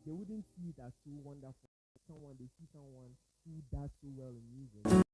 They wouldn't see it as so wonderful. Someone they see someone who does so well in music.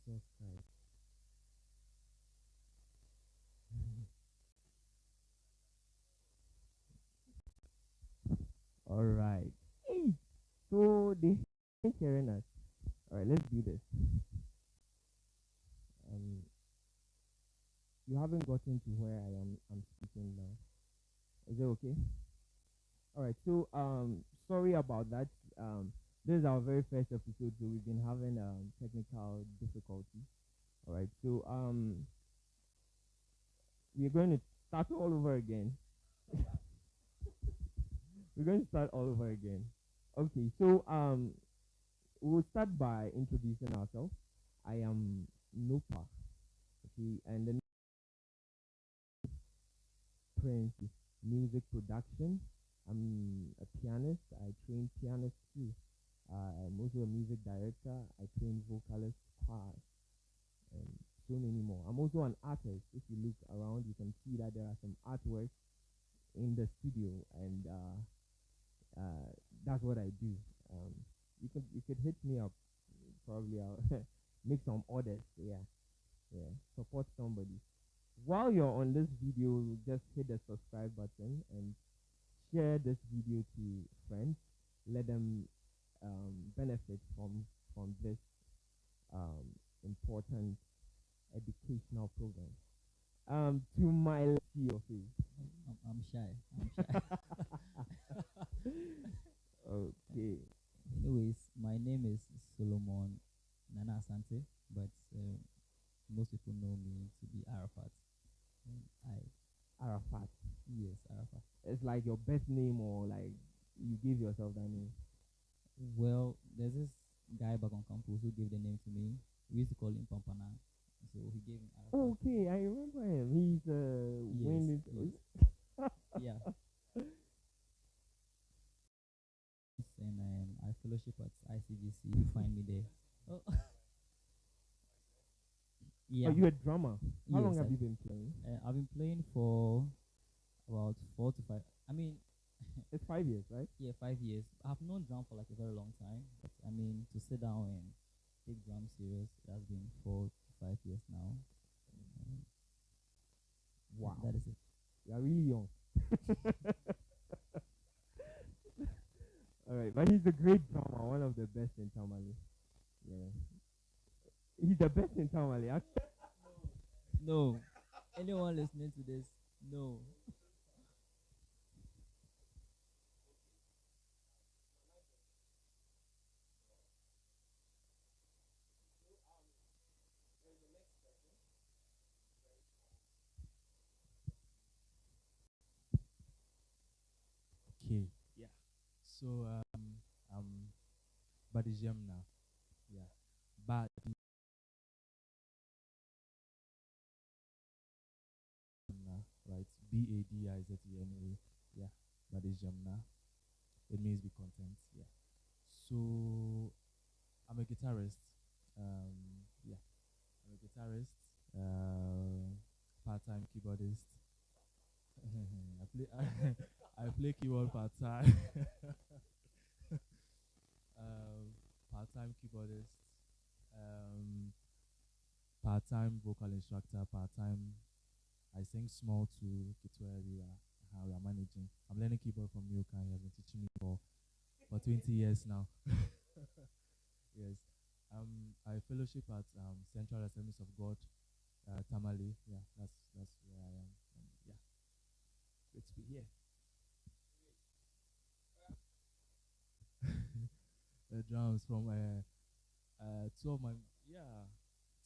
Jesus Christ. All right. Hey, so they hearing us. All right, let's do this. Um, you haven't gotten to where I'm speaking now. Is it okay? All right. So sorry about that. This is our very first episode, so we've been having technical difficulties. All right. So we're going to start all over again. We're going to start all over again. Okay. So we'll start by introducing ourselves. I am Nopa. Okay, and the Prince is music production. I'm a pianist. I train pianist too. I'm also a music director. I train vocalist, choir, and so many more. I'm also an artist. If you look around, you can see that there are some artworks in the studio, and that's what I do. Um, you could hit me up. Probably I'll make some orders. Yeah, yeah. Support somebody. While you're on this video, just hit the subscribe button and share this video to friends. Let them benefit from this um, important educational program. To my left, your face. I'm shy. I'm shy. Okay. Anyways, my name is Solomon Nana Asante, but most people know me to be Arafat. I Arafat. Yes, Arafat. It's like your best name, or like you give yourself that name. Well, there's this guy back on campus who gave the name to me. We used to call him Pampana, so he gave me Arafat. Okay, I remember him. He's winning. Yes. Yeah. And I fellowship at ICGC. You find me there. Oh, yeah. Are you a drummer? How long Yes, have you been playing? I've been playing for about 4 to 5. I mean, It's 5 years, right? yeah, 5 years. I've known drum for like a very long time, but I mean, to sit down and take drum serious, it has been 4 to 5 years now. Um, Wow. That is it. You are really young. All right, but he's a great drummer, one of the best in Tamale. Yeah, he's the best in Tamale. No. Anyone listening to this? No. Okay. Yeah. So I'm Badijemna. Yeah. Badijemna, right? Badizena. Yeah. Badijemna. It means be content. Yeah. So I'm a guitarist. Yeah. I'm a guitarist. Part-time keyboardist. I play I play keyboard part-time. Part-time keyboardist, um, part-time vocal instructor, part-time. I sing small to Kitwari. We are managing. I'm learning keyboard from Yoka. He has been teaching me for 20 years now. Yes. I fellowship at Central Assemblies of God, Tamale. Yeah, that's where I am. Yeah, great to be here. The drums from two of my yeah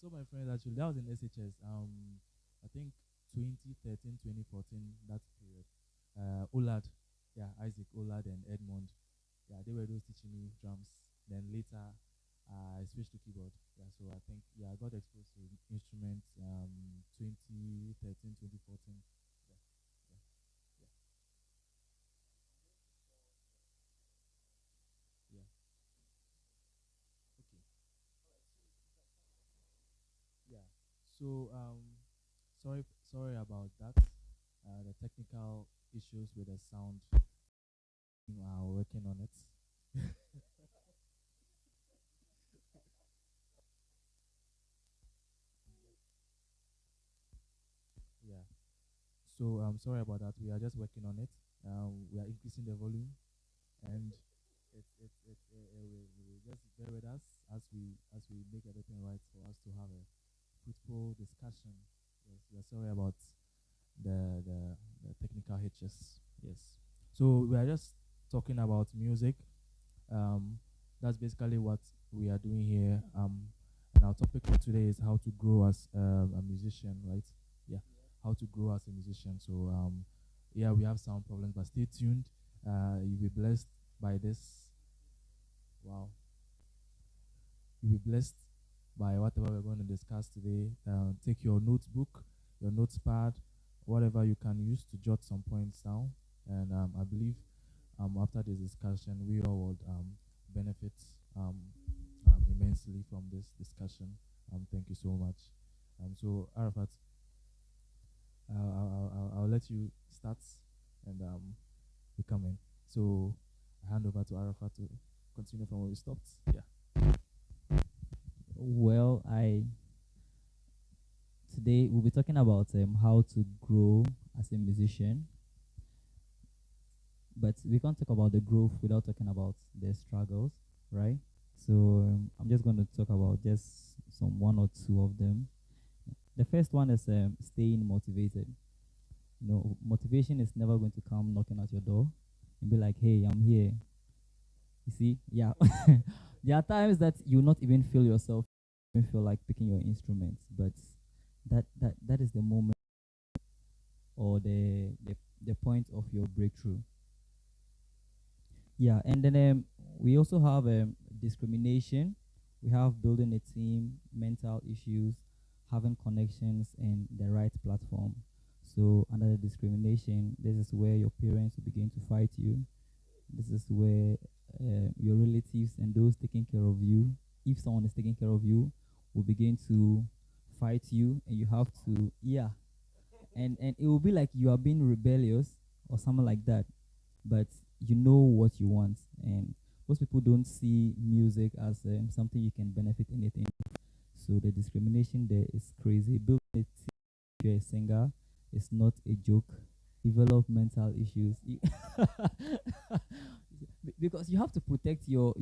two of my friends actually. That was in SHS. I think 2013, 2014, that period. Olad, yeah, Isaac Olad and Edmond. Yeah, they were those teaching me drums. Then later, I switched to keyboard. Yeah, so I think I got exposed to instruments 2013, 2014. Yeah, yeah, yeah, yeah. Okay. Yeah. So sorry about that. The technical issues with the sound. We are working on it. So sorry about that. We are just working on it. We are increasing the volume, and we just bear with us as we make everything right for us to have a fruitful discussion. Yes, we are sorry about the technical hitches. Yes. So we are just talking about music. That's basically what we are doing here. And our topic for today is how to grow as a musician, right? Yeah, how to grow as a musician. So yeah, we have sound problems, but stay tuned. You'll be blessed by this. Wow, you'll be blessed by whatever we're going to discuss today. Take your notebook, your notepad, whatever you can use to jot some points down. And I believe after this discussion, we all would benefit immensely from this discussion. Thank you so much. So Arafat, I'll let you start, and we come in. So I hand over to Arafat to continue from where we stopped. Yeah. Well, today we'll be talking about how to grow as a musician, but we can't talk about the growth without talking about the struggles, right? So I'm just going to talk about just some one or two of them. The first one is staying motivated. Motivation is never going to come knocking at your door and be like, "Hey, I'm here." You see, yeah. There are times that you not even feel yourself, even feel like picking your instruments, but that is the moment or the point of your breakthrough. Yeah, and then we also have discrimination. We have building a team, mental issues, having connections, and the right platform. So under the discrimination, this is where your parents will begin to fight you. This is where your relatives and those taking care of you, if someone is taking care of you, will begin to fight you, and you have to, yeah. And it will be like you are being rebellious or something like that, but you know what you want. And most people don't see music as something you can benefit anything. So the discrimination there is crazy. Building a team if you're a singer is not a joke. Develop mental issues. Because you have to protect your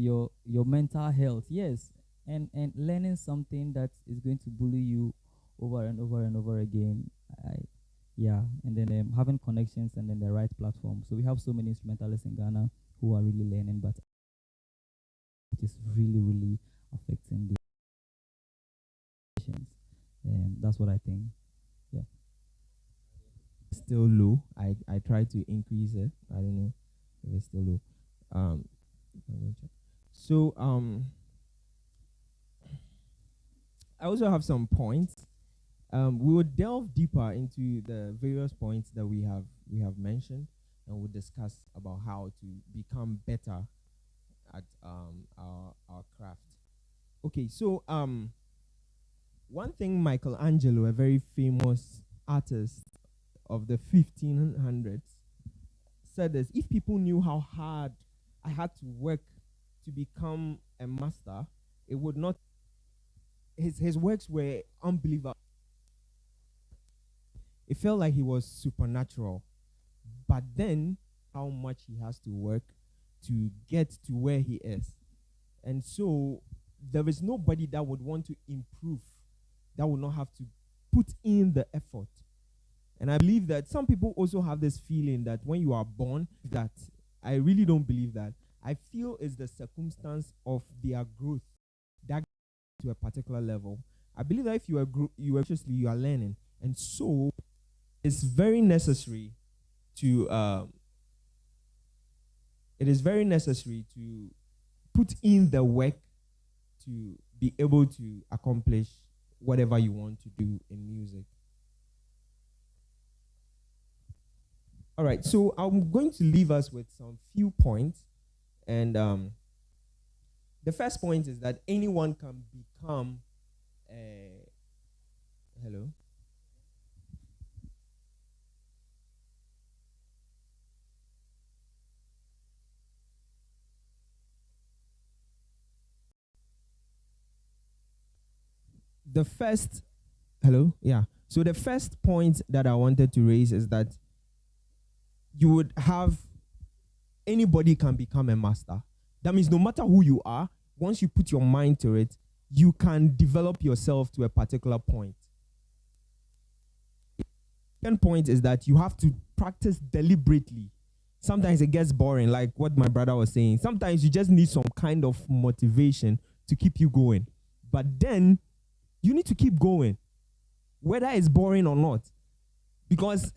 mental health, yes, and learning something that is going to bully you over and over and over again. Yeah, and then having connections and then the right platform. So we have so many instrumentalists in Ghana who are really learning, but it is really affecting the patients. That's what I think. Yeah. Still low. I try to increase it. I don't know if it's still low. So I also have some points. We will delve deeper into the various points that we have mentioned, and we'll discuss about how to become better at our craft. Okay, so one thing Michelangelo, a very famous artist of the 1500s, said is, if people knew how hard I had to work to become a master, it would not. His works were unbelievable. It felt like he was supernatural. But then, how much he has to work to get to where he is. And so, there is nobody that would want to improve, that would not have to put in the effort. And I believe that some people also have this feeling that when you are born, that I really don't believe that. I feel it's the circumstance of their growth that to a particular level. I believe that if you are you are learning, and so it's very necessary to it is very necessary to put in the work to be able to accomplish whatever you want to do in music. All right, so I'm going to leave us with some few points, and the first point is that anyone can become a hello. The first hello, yeah. So the first point that I wanted to raise is that you would have anybody can become a master. That means no matter who you are, once you put your mind to it, you can develop yourself to a particular point. The second point is that you have to practice deliberately. Sometimes it gets boring, like what my brother was saying. Sometimes you just need some kind of motivation to keep you going. But then you need to keep going, whether it's boring or not. Because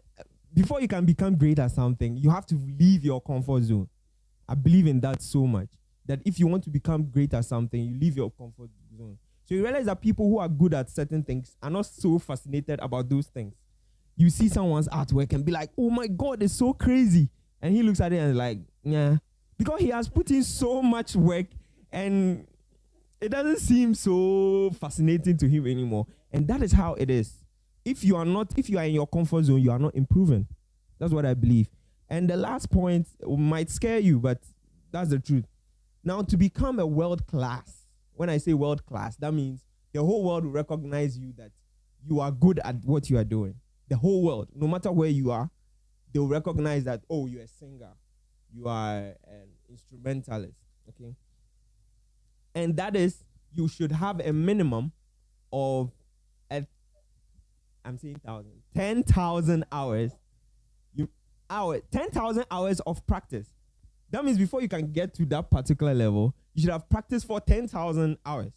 before you can become great at something, you have to leave your comfort zone. I believe in that so much, that if you want to become great at something, you leave your comfort zone. So you realize that people who are good at certain things are not so fascinated about those things. You see someone's artwork and be like, oh my God, it's so crazy. And he looks at it and is like, yeah. Because he has put in so much work and it doesn't seem so fascinating to him anymore. And that is how it is. If you are in your comfort zone, you are not improving. That's what I believe. And the last point might scare you, but that's the truth. Now, to become a world class, when I say world class, that means the whole world will recognize you that you are good at what you are doing. The whole world, no matter where you are, they'll recognize that, oh, you're a singer, you are an instrumentalist, okay? And that is, you should have a minimum of, 10,000 hours. 10,000 hours of practice. That means before you can get to that particular level, you should have practiced for 10,000 hours.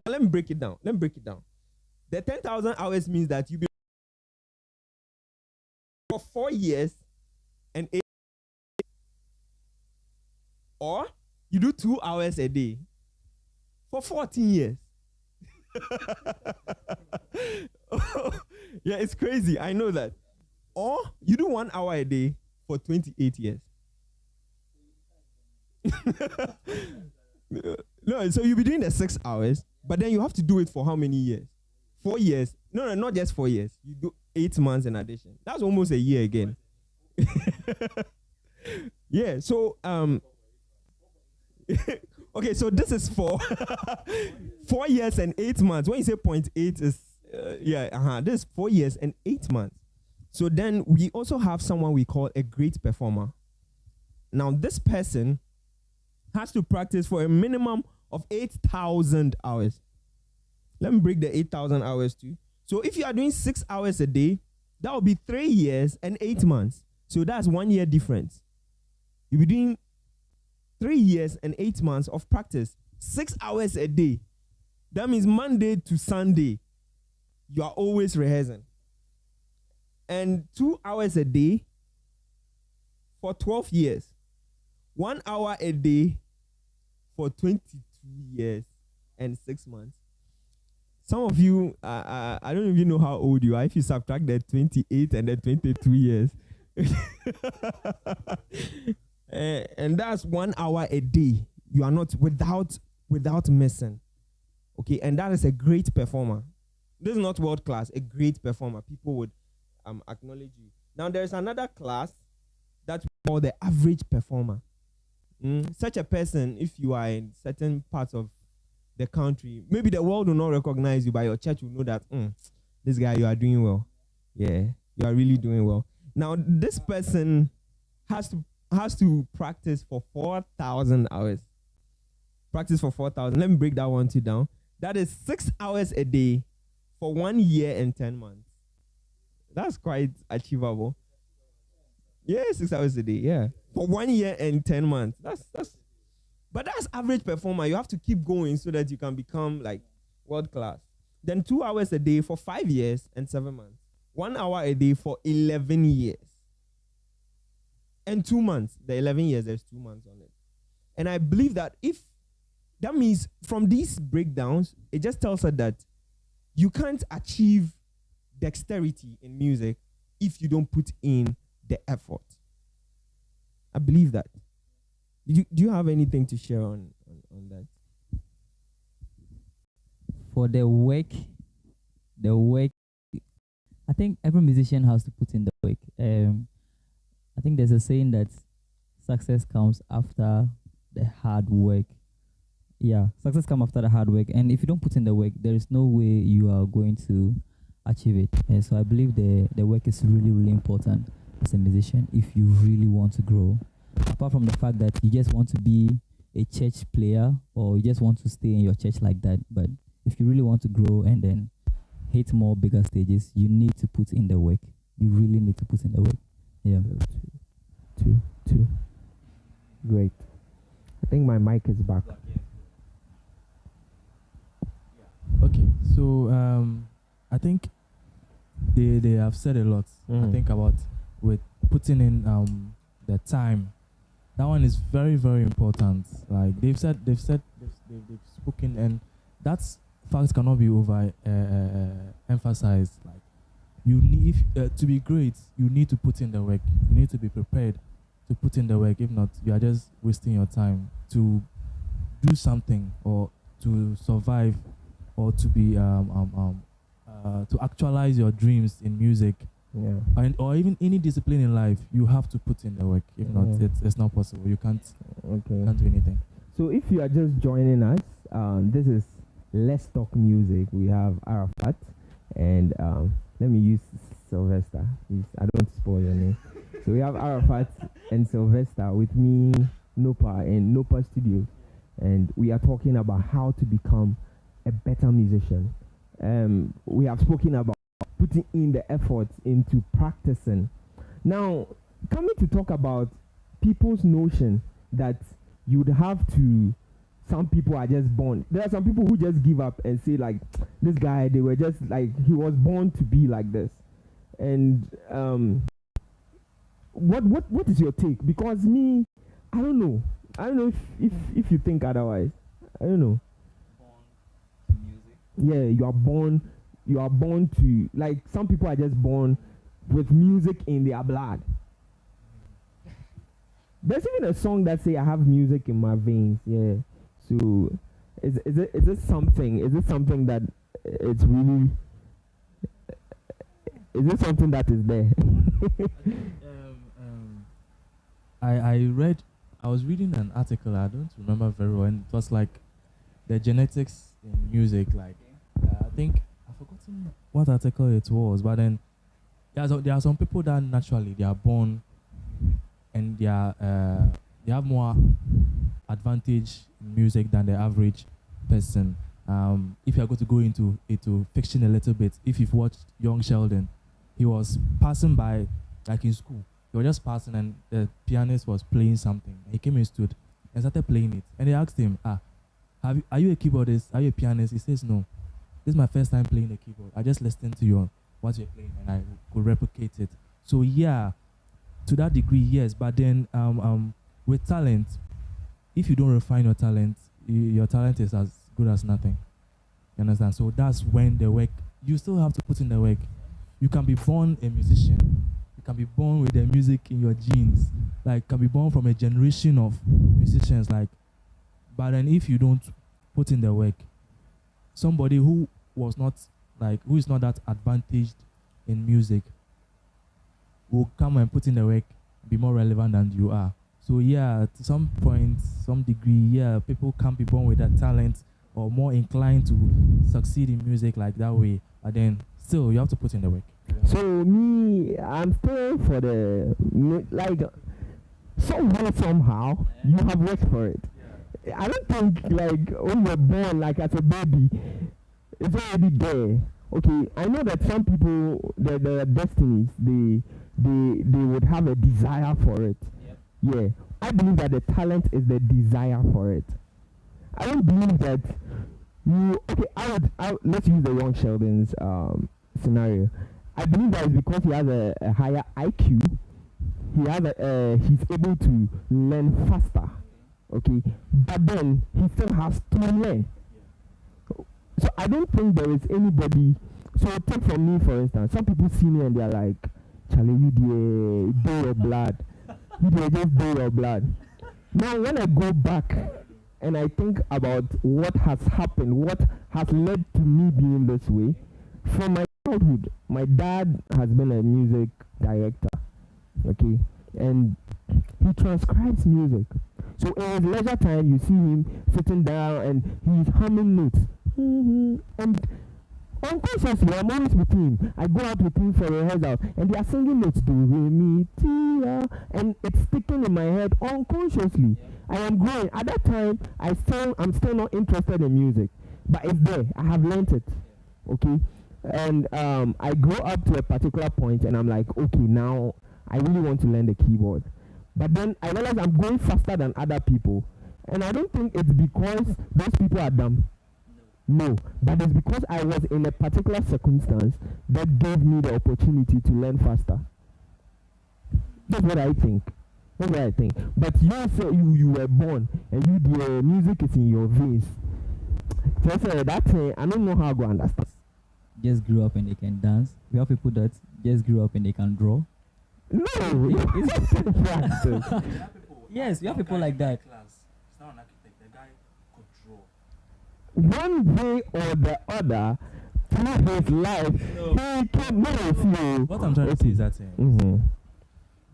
Now, let me break it down. The 10,000 hours means that you'll be for 4 years and 8, or you do 2 hours a day for 14 years. Yeah, it's crazy. I know that. Or you do 1 hour a day for 28 years. No, so you'll be doing the 6 hours, but then you have to do it for how many years? 4 years. No, not just 4 years. You do 8 months in addition. That's almost a year again. Yeah, so okay, so this is for 4 years and 8 months. When you say 0.8 is this is 4 years and 8 months. So then we also have someone we call a great performer. Now this person has to practice for a minimum of 8,000 hours. Let me break the 8,000 hours too. So if you are doing 6 hours a day, that will be 3 years and 8 months. So that's 1 year difference. You'll be doing 3 years and 8 months of practice, 6 hours a day. That means Monday to Sunday, you are always rehearsing. And 2 hours a day for 12 years. 1 hour a day for 22 years and 6 months. Some of you, I don't even know how old you are. If you subtract the 28 and the 22 years. And that's 1 hour a day. You are not without missing. Okay, and that is a great performer. This is not world class, a great performer. People would acknowledge you. Now there's another class that's called the average performer. Such a person, if you are in certain parts of the country, maybe the world will not recognize you, but your church will know that this guy, you are doing well. Yeah, you are really doing well. Now this person has to practice for 4,000 hours. Practice for 4,000. Let me break that one too down. That is 6 hours a day for 1 year and 10 months. That's quite achievable. Yeah, 6 hours a day. Yeah, for 1 year and 10 months. But that's average performer. You have to keep going so that you can become like world class. Then 2 hours a day for 5 years and 7 months. 1 hour a day for 11 years. And 2 months. The 11 years, there's 2 months on it. And I believe that that means from these breakdowns, it just tells us that you can't achieve dexterity in music if you don't put in the effort. I believe that. Do you have anything to share on that? For the work, I think every musician has to put in the work. I think there's a saying that success comes after the hard work. Yeah, success comes after the hard work. And if you don't put in the work, there is no way you are going to achieve it. And so I believe the work is really, really important as a musician if you really want to grow. Apart from the fact that you just want to be a church player or you just want to stay in your church like that, but if you really want to grow and then hit more bigger stages, you need to put in the work. You really need to put in the work. Yeah. Two. Great. I think my mic is back. Okay, so I think they have said a lot. I think about with putting in the time. That one is very, very important. Like they've spoken, and that's fact cannot be over emphasized. Like you need to be great, you need to put in the work. You need to be prepared to put in the work. If not, you are just wasting your time to do something or to survive or to be to actualize your dreams in music. Yeah. Or even any discipline in life, you have to put in the work. If not, it's not possible. You can't do anything. So if you are just joining us, this is Let's Talk Music. We have Arafat and let me use Sylvester. I don't spoil your name. So we have Arafat and Sylvester with me, Nopa, in Nopa Studio, and we are talking about how to become a better musician. We have spoken about putting in the effort into practicing. Now, coming to talk about people's notion that you'd have to, some people are just born. There are some people who just give up and say like, this guy, they were just like, he was born to be like this. And what is your take? Because me, I don't know. I don't know if you think otherwise. I don't know. Born to music. Yeah, you are born to, like, some people are just born with music in their blood. There's even a song that say I have music in my veins. Yeah. So is it something that it's really, is it something that is there? I was reading an article, I don't remember very well, and it was like the genetics in music. Like I think I've forgotten what article it was, but then there are some people that naturally they are born and they have more advantage in music than the average person. If you are going to go into fiction a little bit, if you've watched Young Sheldon, he was passing by, like in school, he was just passing and the pianist was playing something. He came and stood and started playing it. And they asked him, are you a keyboardist? Are you a pianist? He says, no. This is my first time playing the keyboard. I just listened to what you're playing and I could replicate it. So yeah, to that degree, yes. But then with talent, if you don't refine your talent, your talent is as good as nothing. You understand? So that's when the work, you still have to put in the work. You can be born a musician. You can be born with the music in your genes. Like, can be born from a generation of musicians. Like, but then if you don't put in the work, somebody who is not that advantaged in music will come and put in the work, be more relevant than you are. So yeah, to some point, some degree, yeah, people can be born with that talent or more inclined to succeed in music like that way. But then still, you have to put in the work. So me, I'm still for the, like, somehow you have worked for it. I don't think like when you're born like as a baby, it's already there. Okay, I know that some people, their destinies, they would have a desire for it. Yeah, I believe that the talent is the desire for it. I don't believe that you. Okay, let's use the Young Sheldon's scenario. I believe that it's because he has a higher IQ. He's able to learn faster. Okay, but then he still has to learn. So I don't think there is anybody. So take from me for instance. Some people see me and they are like, "Charlie, you do your blood. You just do your blood." Now when I go back and I think about what has happened, what has led to me being this way, from my childhood, my dad has been a music director. Okay, and he transcribes music. So in his leisure time, you see him sitting down and he's humming notes. And Unconsciously, I'm always with him. I go out with him for rehearsal, and they are singing notes, do, re, mi, ti, and it's sticking in my head unconsciously. I am growing. At that time, I'm still not interested in music, but it's there. I have learnt it. Okay, and I grow up to a particular point, and I'm like, okay, now I really want to learn the keyboard. But then I realize I'm going faster than other people, and I don't think it's because those people are dumb. No, but it's because I was in a particular circumstance that gave me the opportunity to learn faster. That's what I think. That's what I think. But you say you were born and the music is in your veins. Just that thing, I don't know how to understand. Just grew up and they can dance. We have people that just grew up and they can draw. No, yes, we have people like that. One way or the other, through his life, he can know. What I'm trying to say is that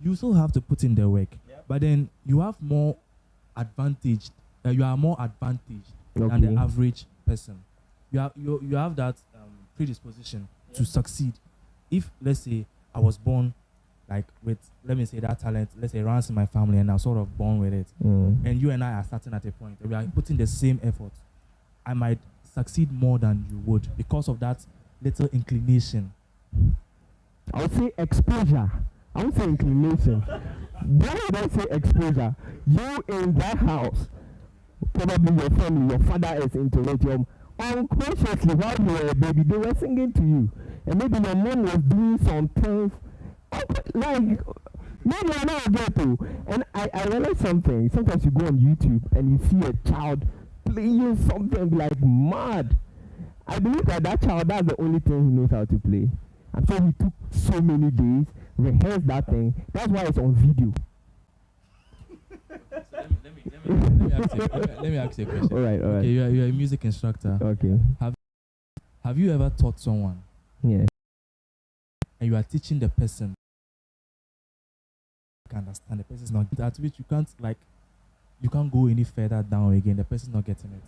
you still have to put in the work, but then you have more advantage. You are more advantaged than the average person. You have that predisposition to succeed. If, let's say, I was born like with, let me say, that talent, let's say, runs in my family, and I was sort of born with it, and you and I are starting at a point we are putting the same effort, I might succeed more than you would because of that little inclination. I would say exposure. I would say inclination. Why would I say exposure? You in that house, probably your family, your father is into it. Your unconsciously, while you were a baby, they were singing to you, and maybe your mom was doing some things like maybe I know get to. And I realized something. Sometimes you go on YouTube and you see a child playing something like mad. I believe that child, that's the only thing he knows how to play. I'm sure he took so many days, rehearsed that thing. That's why it's on video. Let me ask you a question. All right. Okay, you're a music instructor. Okay. Have you ever taught someone? Yeah. And you are teaching the person. You can understand the person's not at which you can't go any further down again. The person's not getting it.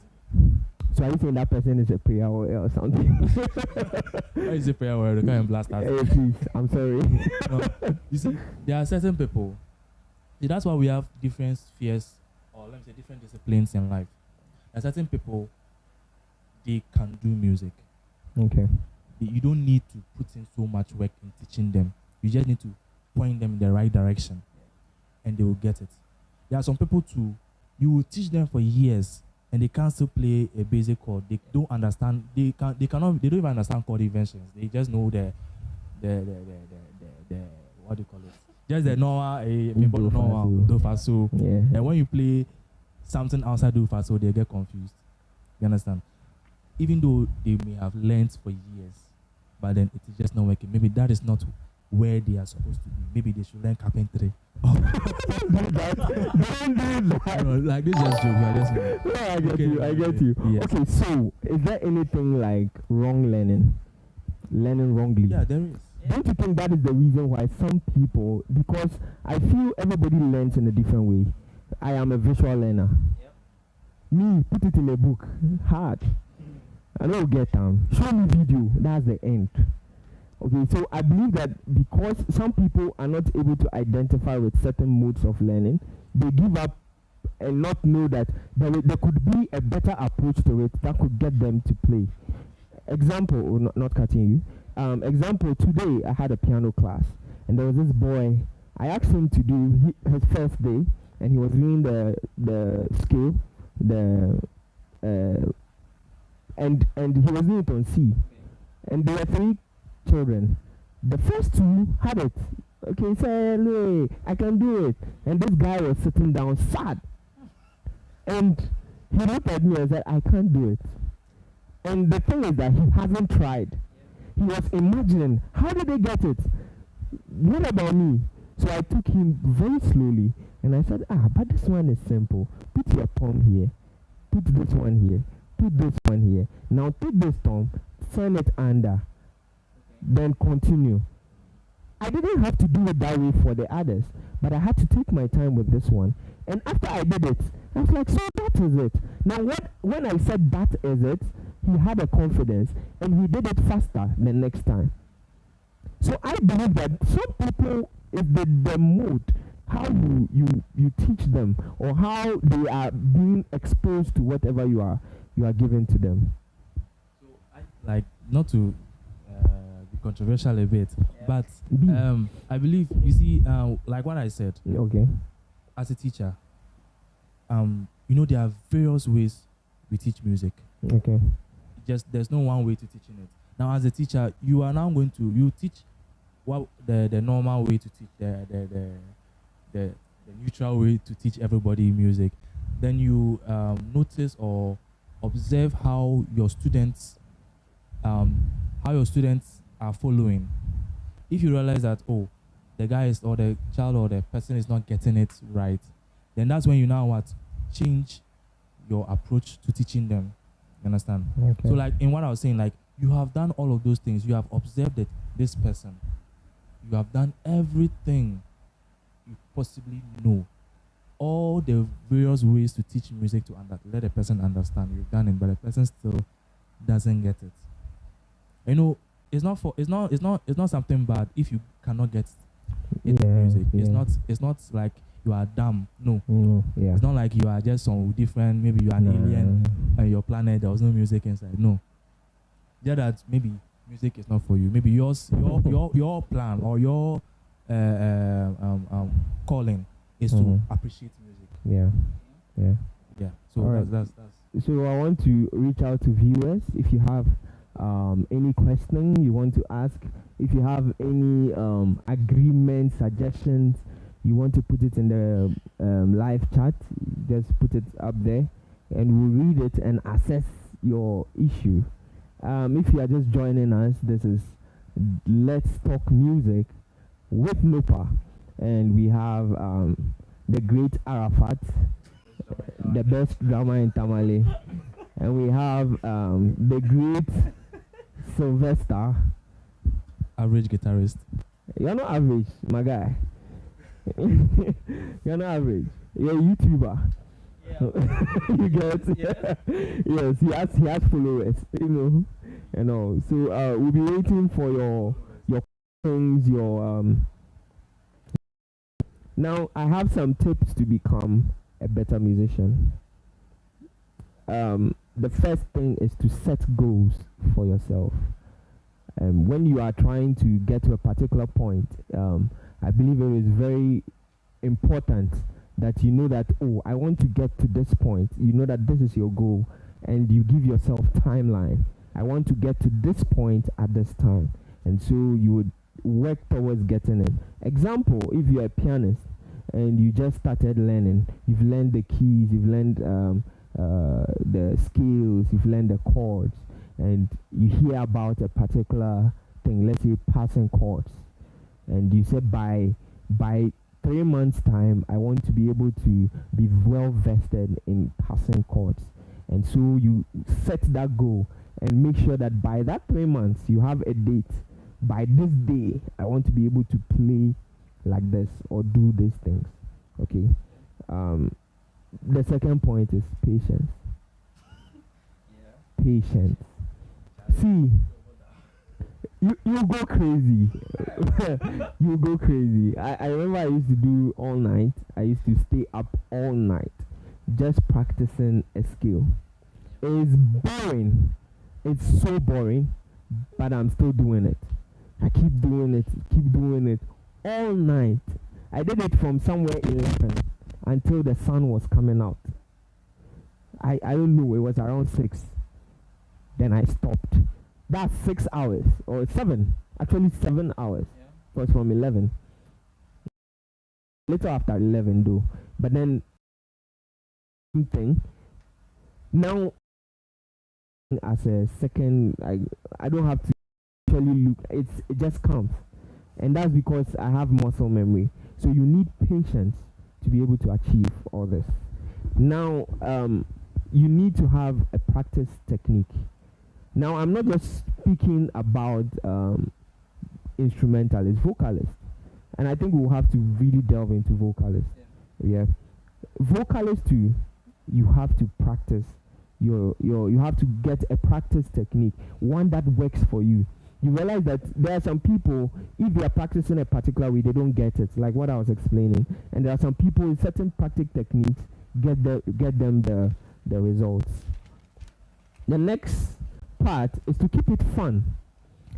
So are you saying that person is a prayer warrior or something? Why is a prayer warrior? They can't blast us. Hey, please, I'm sorry. No, you see, there are certain people. See, that's why we have different spheres, or let me say different disciplines in life. There are certain people, they can do music. Okay. You don't need to put in so much work in teaching them. You just need to point them in the right direction, and they will get it. There are some people too, you will teach them for years, and they can't still play a basic chord. They don't understand. They don't even understand chord inventions. They just know the what do you call it? Just the normal do fa so. Yeah. And when you play something outside do fa so, they get confused. You understand? Even though they may have learned for years, but then it is just not working. Maybe that is not where they are supposed to be. Maybe they should learn carpentry. Don't do that. No, like this just joke. No, I get you. Yes. Okay, so is there anything like wrong learning wrongly? Yeah, there is. Don't you think that is the reason why some people, because I feel everybody learns in a different way. I am a visual learner. Yep. Me, put it in a book, hard. I don't get show me video, that's the end. Okay, so I believe that because some people are not able to identify with certain modes of learning, they give up and not know that there could be a better approach to it that could get them to play. Example, not cutting you. Example, today I had a piano class, and there was this boy. I asked him to do his first day, and he was doing the scale, and he was doing it on C, and there were 3 children. The first 2 had it. Okay, say, I can do it. And this guy was sitting down sad, and he looked at me and said, I can't do it. And the thing is that he hasn't tried. He was imagining, how did they get it? What about me? So I took him very slowly, and I said, but this one is simple. Put your thumb here, put this one here, put this one here. Now take this thumb, turn it under, then continue. I didn't have to do it that way for the others, but I had to take my time with this one. And after I did it, I was like, so that is it. Now when I said that is it, he had a confidence and he did it faster the next time. So I believe that some people, if the mood, how you teach them, or how they are being exposed to whatever you are giving to them. So like, not to be controversial a bit, but I believe, you see, like what I said, okay, as a teacher, there are various ways we teach music. Okay. Just there's no one way to teaching it. Now, as a teacher, you are now going to teach what the normal way to teach, the neutral way to teach everybody music. Then you notice or observe how your students are following. If you realize that, oh, the guy is, or the child or the person is not getting it right, then that's when you now change your approach to teaching them. You understand? Okay. So like in what I was saying, like you have done all of those things. You have observed that this person. You have done everything you possibly know. All the various ways to teach music to let a person understand. You've done it, but the person still doesn't get it. It's not something bad if you cannot get it music. Yeah. It's not like you are dumb. No. Yeah. It's not like you are just some different, maybe you are an alien on your planet, there was no music inside. No. Yeah, that maybe music is not for you. Maybe your plan or your calling is to appreciate music. Yeah. So right. that's So I want to reach out to viewers. If you have any question you want to ask, if you have any agreement, suggestions, you want to put it in the live chat, just put it up there and we'll read it and assess your issue. If you are just joining us, this is Let's Talk Music with Nupa, and we have the great Arafat, the best drummer in Tamale, and we have the great Sylvester, average guitarist. You're not average, my guy. You're not average. You're a YouTuber. Yeah. You get? Yeah. Yes, he has followers. So we'll be waiting for your things, Now I have some tips to become a better musician. The first thing is to set goals for yourself. When you are trying to get to a particular point, I believe it is very important that you know that, oh, I want to get to this point. You know that this is your goal, and you give yourself timeline. I want to get to this point at this time, and so you would work towards getting it. Example, if you're a pianist and you just started learning, you've learned the keys, you've learned the scales, you've learned the chords, and you hear about a particular thing, let's say passing chords, and you say by 3 months time I want to be able to be well vested in passing chords, and so you set that goal and make sure that by that 3 months you have a date. By this day I want to be able to play like this or do these things. Okay. The second point is patience. Patience. See, you go crazy. You go crazy. I remember I used to do all night. I used to stay up all night just practicing a skill. It's boring. It's so boring, but I'm still doing it. I keep doing it all night. I did it from somewhere 11 until the sun was coming out. I don't know, it was around 6. Then I stopped. That's 6 hours, or 7, actually 7 hours. It was from 11. Little after 11 though. But then, thing. Now, as a second, I don't have to actually look. It just comes. And that's because I have muscle memory. So you need patience to be able to achieve all this. Now, you need to have a practice technique. Now, I'm not just speaking about instrumentalists, vocalists. And I think we'll have to really delve into vocalists. Yeah. Vocalists too, you have to practice you have to get a practice technique, one that works for you. You realize that there are some people, if they are practicing a particular way, they don't get it, like what I was explaining. And there are some people with certain practice techniques get them the results. The next part is to keep it fun,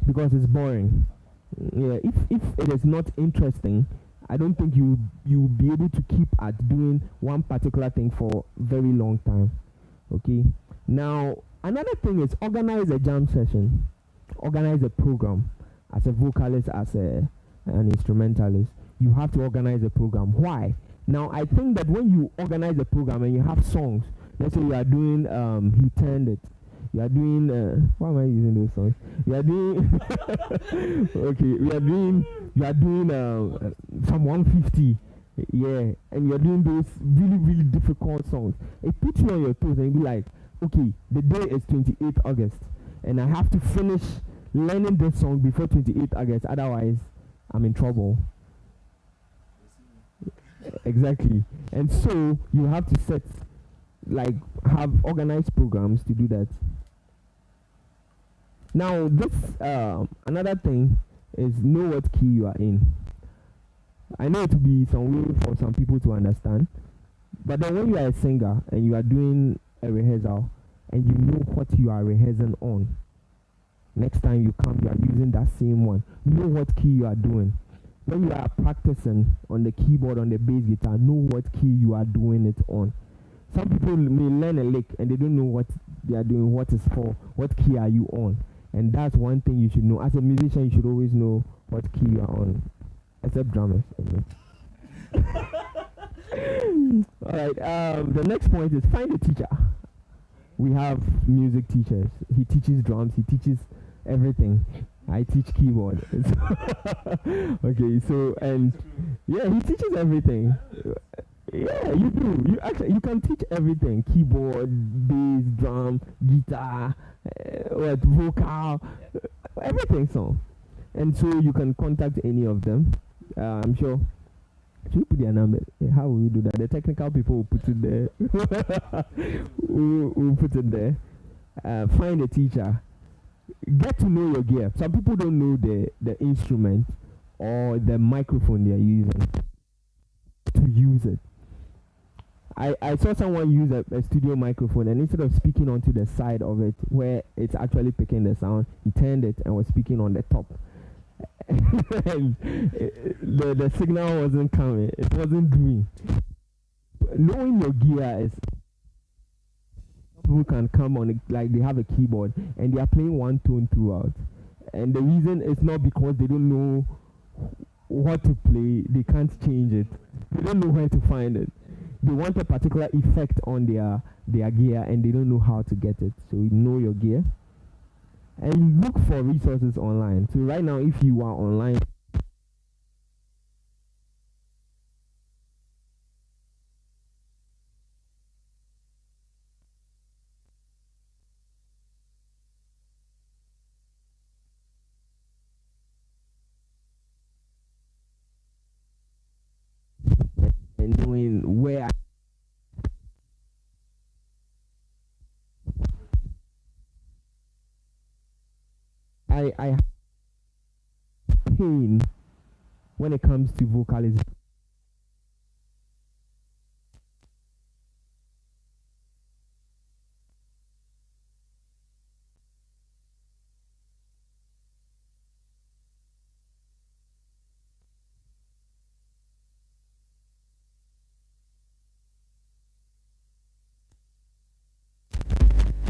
because it's boring. Yeah, if it is not interesting, I don't think you'll be able to keep at doing one particular thing for very long time. Okay. Now another thing is organize a jam session, organize a program. As a vocalist, as an instrumentalist, you have to organize a program. Why? Now I think that when you organize a program and you have songs, let's say you are doing He Turned It, you are doing why am I using those songs? You are doing okay, you are doing some 150, yeah, and you are doing those really difficult songs. It puts you on your toes and you be like, okay, the day is 28th August and I have to finish learning this song before 28th August, otherwise I'm in trouble. Exactly. And so you have to have organized programs to do that. Now this another thing is know what key you are in. I know it will be some way for some people to understand, but then when you are a singer and you are doing a rehearsal and you know what you are rehearsing on, next time you come, you are using that same one. Know what key you are doing. When you are practicing on the keyboard, on the bass guitar, know what key you are doing it on. Some people may learn a lick and they don't know what they are doing, what is for, what key are you on. And that's one thing you should know. As a musician, you should always know what key you are on, except drummers. Alright, the next point is find a teacher. We have music teachers. He teaches drums, he teaches everything. I teach keyboard. Okay, so, and yeah, he teaches everything. Yeah, you do. You can teach everything: keyboard, bass, drum, guitar, vocal, everything. So, and so you can contact any of them. I'm sure. Should we put their number? How will we do that? The technical people will put it there. we'll put it there. Find a teacher. Get to know your gear. Some people don't know the instrument or the microphone they are using to use it. I saw someone use a studio microphone, and instead of speaking onto the side of it where it's actually picking the sound, he turned it and was speaking on the top. And the signal wasn't coming. It wasn't doing. Knowing your gear is, people can come on it, like they have a keyboard and they are playing one tone throughout, and the reason is not because they don't know what to play, they can't change it, they don't know where to find it, they want a particular effect on their gear and they don't know how to get it. So you know your gear and look for resources online. So right now, if you are online, and knowing where I pain when it comes to vocalism.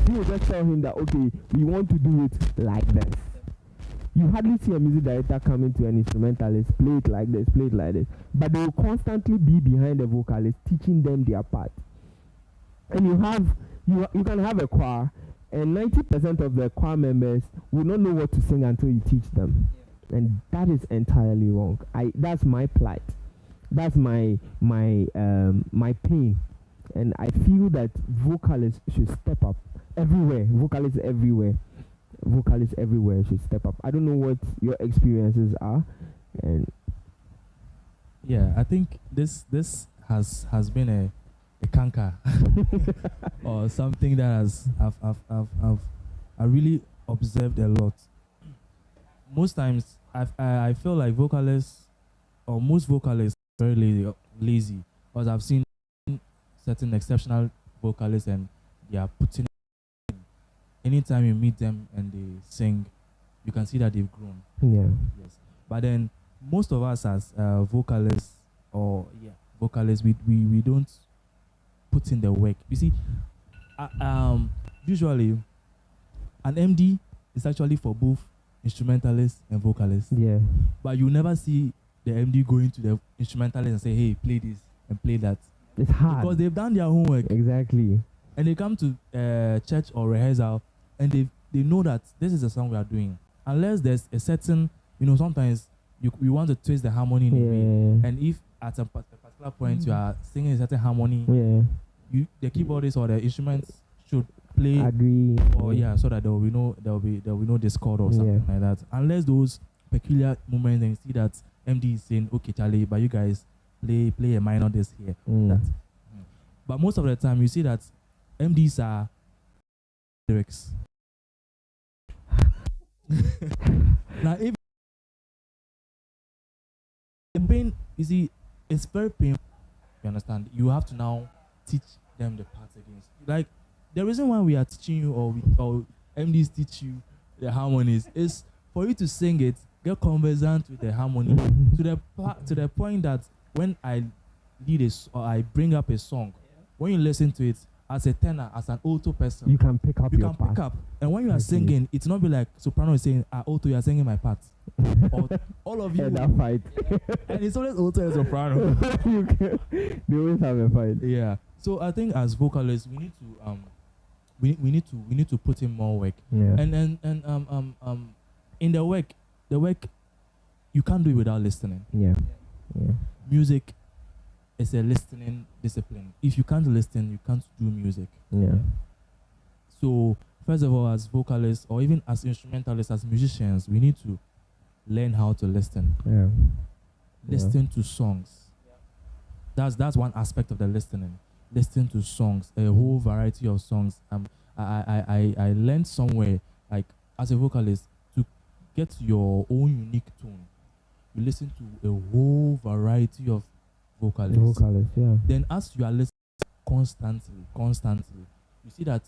You will just tell him that, okay, we want to do it like this. You hardly see a music director coming to an instrumentalist, play it like this, play it like this. But they will constantly be behind the vocalist, teaching them their part. And you can have a choir, and 90% of the choir members will not know what to sing until you teach them. Yeah. And that is entirely wrong. That's my plight. That's my pain. And I feel that vocalists should step up everywhere. Vocalists everywhere should step up. I don't know what your experiences are, and yeah, I think this has been a canker or something that has I really observed a lot. Most times I feel like vocalists or most vocalists are very lazy because I've seen certain exceptional vocalists and they are putting anytime you meet them and they sing, you can see that they've grown. Yeah. Yes. But then most of us as vocalists vocalists, we don't put in the work. You see, usually an MD is actually for both instrumentalists and vocalists. Yeah. But you never see the MD going to the instrumentalist and say, hey, play this and play that. It's hard. Because they've done their homework. Exactly. And they come to church or rehearsal and they know that this is the song we are doing. Unless there's a certain, sometimes you want to twist the harmony in a way. And if at a particular point you are singing a certain harmony, the keyboardist or the instruments should play. Agree. Or so that there will be no discord or something like that. Unless those peculiar moments and you see that MD is saying, okay, Charlie, but you guys play a minor this here. That. But most of the time you see that MDs are lyrics. Now if the pain, you see, it's very painful. You understand? You have to now teach them the parts again. Like the reason why we are teaching you or MDs teach you the harmonies is for you to sing it, get conversant with the harmony to the point that when I lead or I bring up a song, when you listen to it as a tenor, as an alto person, you can pick up your part. Pick up. And when you are singing, it's not be like soprano is saying, alto, you are singing my part. Or all of you. And that fight. And it's always alto and soprano. They always have a fight. Yeah. So I think as vocalists, we need to we need to put in more work. Yeah. And in the work you can't do it without listening. Yeah. Yeah. Music is a listening discipline. If you can't listen, you can't do music. Yeah. So first of all, as vocalists or even as instrumentalists, as musicians, we need to learn how to listen. Yeah. Listen to songs. That's one aspect of the listening. Listen to songs, a whole variety of songs. I learned somewhere, like as a vocalist, to get your own unique tone, you listen to a whole variety of vocalists. Yeah. Then as you are listening constantly, you see that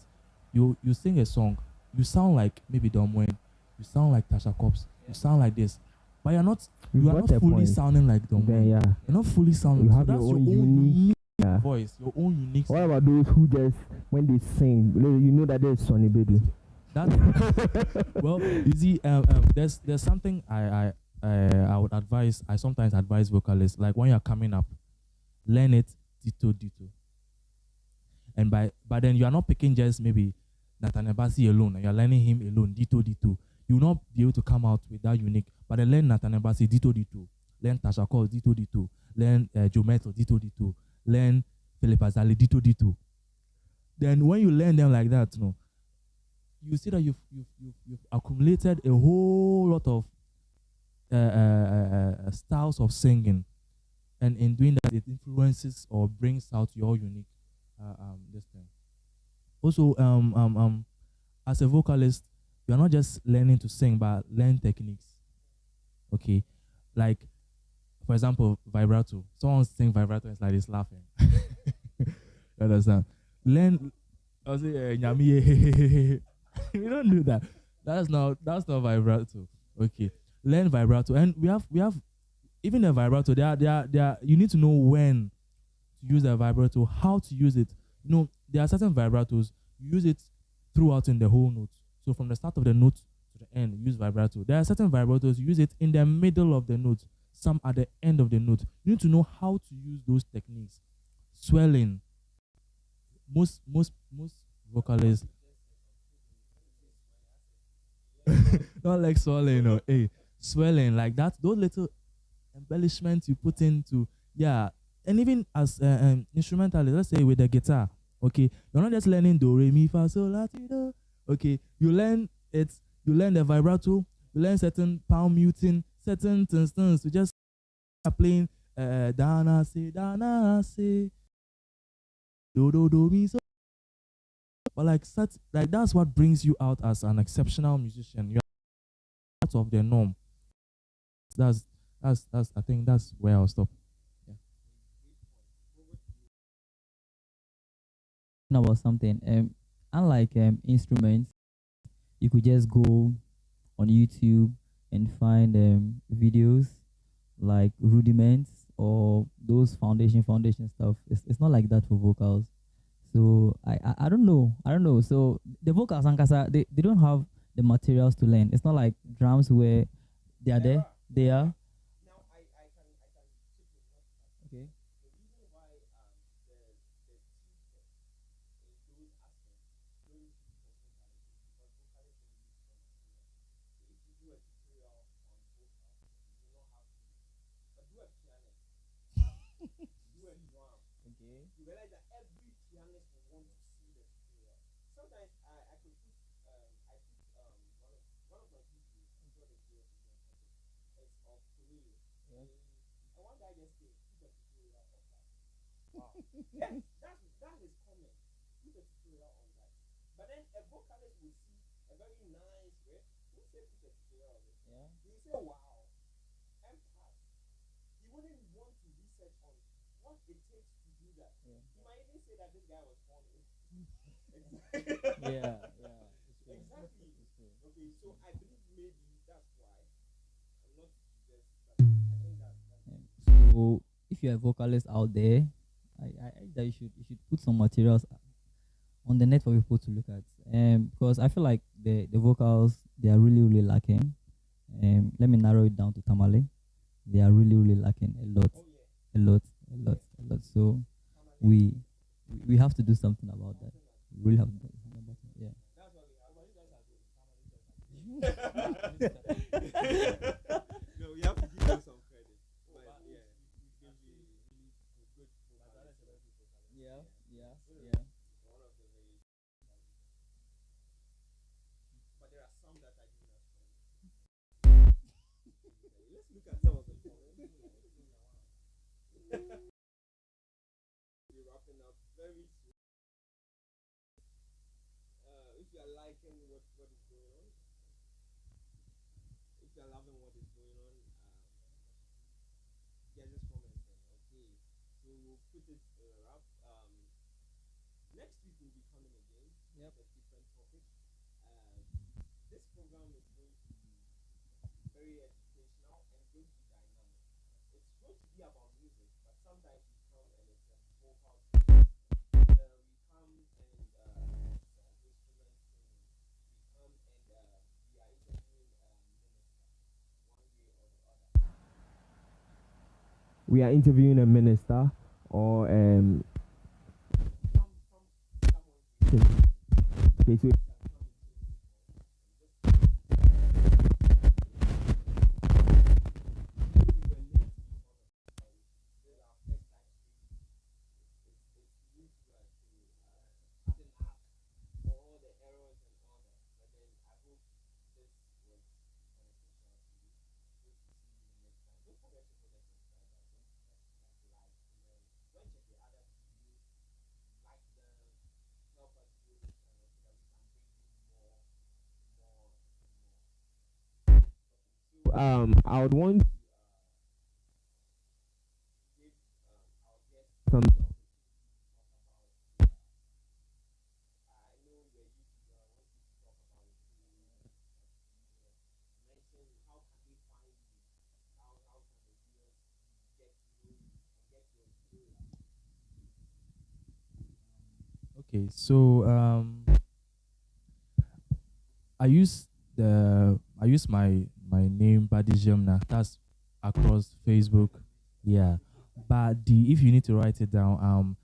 you sing a song, you sound like maybe Don Moen, you sound like Tasha Cobbs, you sound like this, but you are not fully sounding like Don Moen. Yeah. You're not fully sounding. You have your own unique voice, your own unique. What about those who just when they sing, you know that there's Sonny Bedu? Well, you see, there's something I would advise. I sometimes advise vocalists, like when you're coming up, learn it ditto. And but then you are not picking just maybe Nathaniel Bassey alone. You're learning him alone, ditto. You will not be able to come out with that unique. But then learn Nathaniel Bassey, ditto. Learn Tasha Cobbs, ditto. Learn Joe Mettle, ditto. Learn Philip Azali, ditto. Then when you learn them like that, you see that you've accumulated a whole lot of styles of singing, and in doing that, it influences or brings out your unique this thing. Also, as a vocalist, you're not just learning to sing, but learn techniques. Okay, like for example, vibrato. Someone sing vibrato and it's like this laughing. You understand? Learn. I say, we don't do that. That's not vibrato. Okay, learn vibrato, and we have even the vibrato. They are. You need to know when to use the vibrato, how to use it. There are certain vibratos you use it throughout in the whole note. So from the start of the note to the end, use vibrato. There are certain vibratos you use it in the middle of the note, some at the end of the note. You need to know how to use those techniques. Swelling. Most vocalists not like swelling, swelling like that. Those little embellishments you put into, and even as instrumentalists, let's say with the guitar, okay, you're not just learning do re mi fa sol la ti do. Okay, you learn the vibrato, you learn certain palm muting, certain things. You just are playing dana se do do do mi so. But like that's what brings you out as an exceptional musician. You're out of the norm. That's that's I think that's where I'll stop. Yeah. About something. Unlike instruments, you could just go on YouTube and find videos like rudiments or those foundation stuff. It's not like that for vocals. So I don't know. I don't know. So the vocals Ankasa, they don't have the materials to learn. It's not like drums where they are there. They are. Okay. Yeah, yeah. So if you're a vocalist out there, I urge that you should put some materials on the net for people to look at. Because I feel like the vocals they are really lacking. Let me narrow it down to Tamale. They are really lacking a lot, a lot, a lot, a lot. So we we have to do something about that. We really have to do something about it. Yeah. Yeah, yeah, yeah. Yep. We are interviewing a minister or okay, so I would want some. Okay, so I use my name Badijemna. That's across Facebook. Yeah. But the if you need to write it down,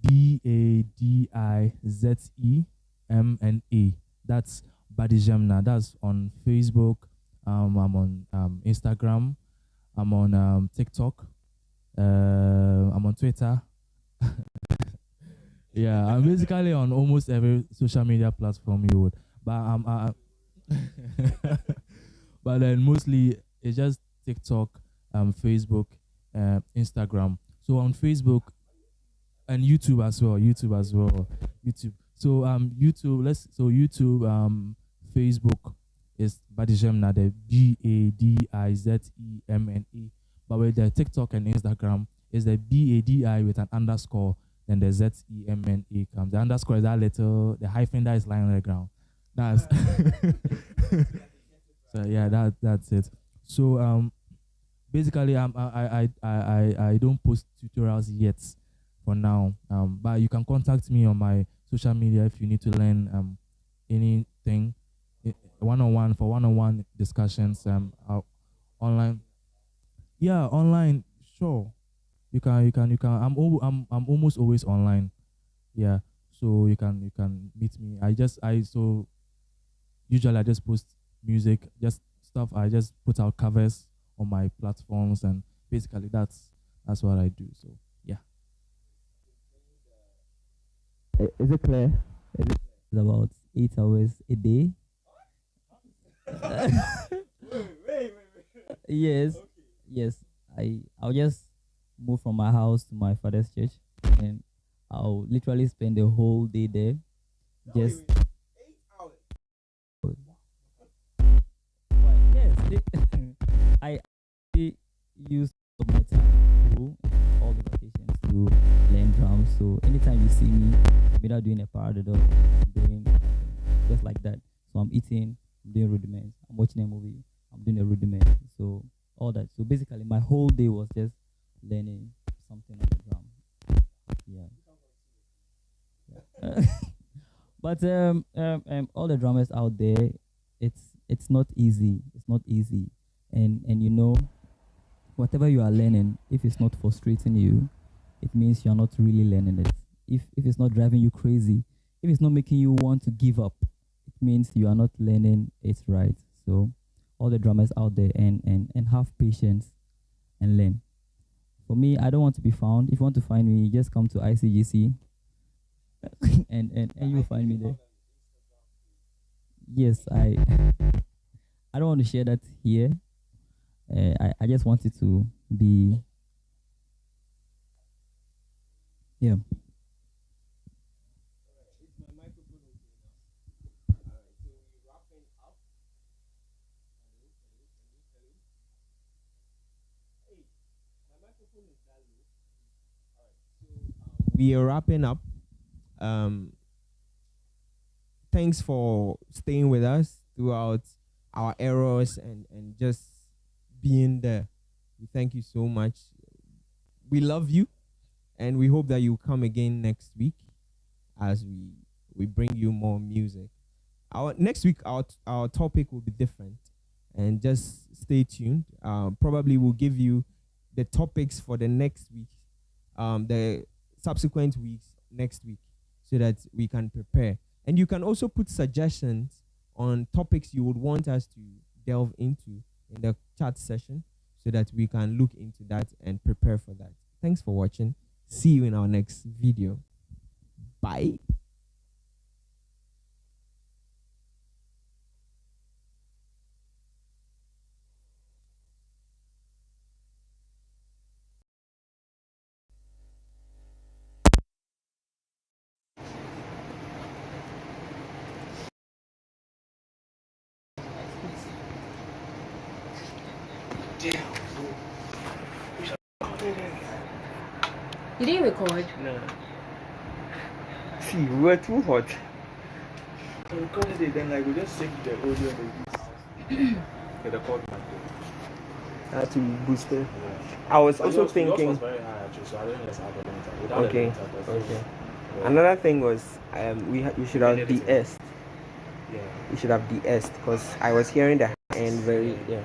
Badizemna. That's Badijemna. That's on Facebook. I'm on Instagram. I'm on TikTok. I'm on Twitter. Yeah, I'm basically on almost every social media platform you would. But but then mostly it's just TikTok, Facebook, Instagram. So on Facebook, And YouTube as well. YouTube. So YouTube, Facebook is Badizemna, the Badizemna. But with the TikTok and Instagram is the BADI with an underscore, then the ZEMNA comes. The underscore is that little, the hyphen that is lying on the ground. That's so yeah, that's it. So basically I don't post tutorials yet for now. But you can contact me on my social media if you need to learn anything one-on-one discussions online. Yeah, online, sure. You can. I'm almost always online. Yeah, so you can meet me. So usually I just post music, just stuff. I just put out covers on my platforms, and basically that's what I do. So yeah. Is it clear? It's about 8 hours a day. Yes, yes. I'll just move from my house to my father's church, and I'll literally spend the whole day there. Just 8 hours. Yes, I use my time to all the vacations to learn drums. So anytime you see me, without doing a paradiddle, I'm doing just like that. So I'm eating, I'm doing rudiments, I'm watching a movie, I'm doing a rudiment. So all that. So basically my whole day was just learning something on the drum. Yeah. But all the drummers out there, it's not easy. It's not easy. And you know, whatever you are learning, if it's not frustrating you, it means you're not really learning it. If it's not driving you crazy, if it's not making you want to give up, it means you are not learning it right. So all the drummers out there, and have patience and learn. For me, I don't want to be found. If you want to find me, just come to ICGC and you'll find me there. Yes, I don't want to share that here. I just want it to be, yeah. We are wrapping up. Thanks for staying with us throughout our errors and just being there. We thank you so much. We love you, and we hope that you come again next week as we bring you more music. Our next week, our topic will be different, and just stay tuned. Probably we'll give you the topics for the next week, the subsequent weeks next week, so that we can prepare. And you can also put suggestions on topics you would want us to delve into in the chat session, so that we can look into that and prepare for that. Thanks for watching. See you in our next video. Bye. You didn't record? No. See, we were too hot. I recorded it, then I will just save the audio and the beats. The call back I had to boost it. Yeah. I was But also yours thinking. was very high actually, so I didn't just add a limiter. Without a Okay. limiter, but Okay. yeah. Another thing was you should have Editing. de-essed. Yeah. You should have de-essed because I was hearing the end very. Yeah.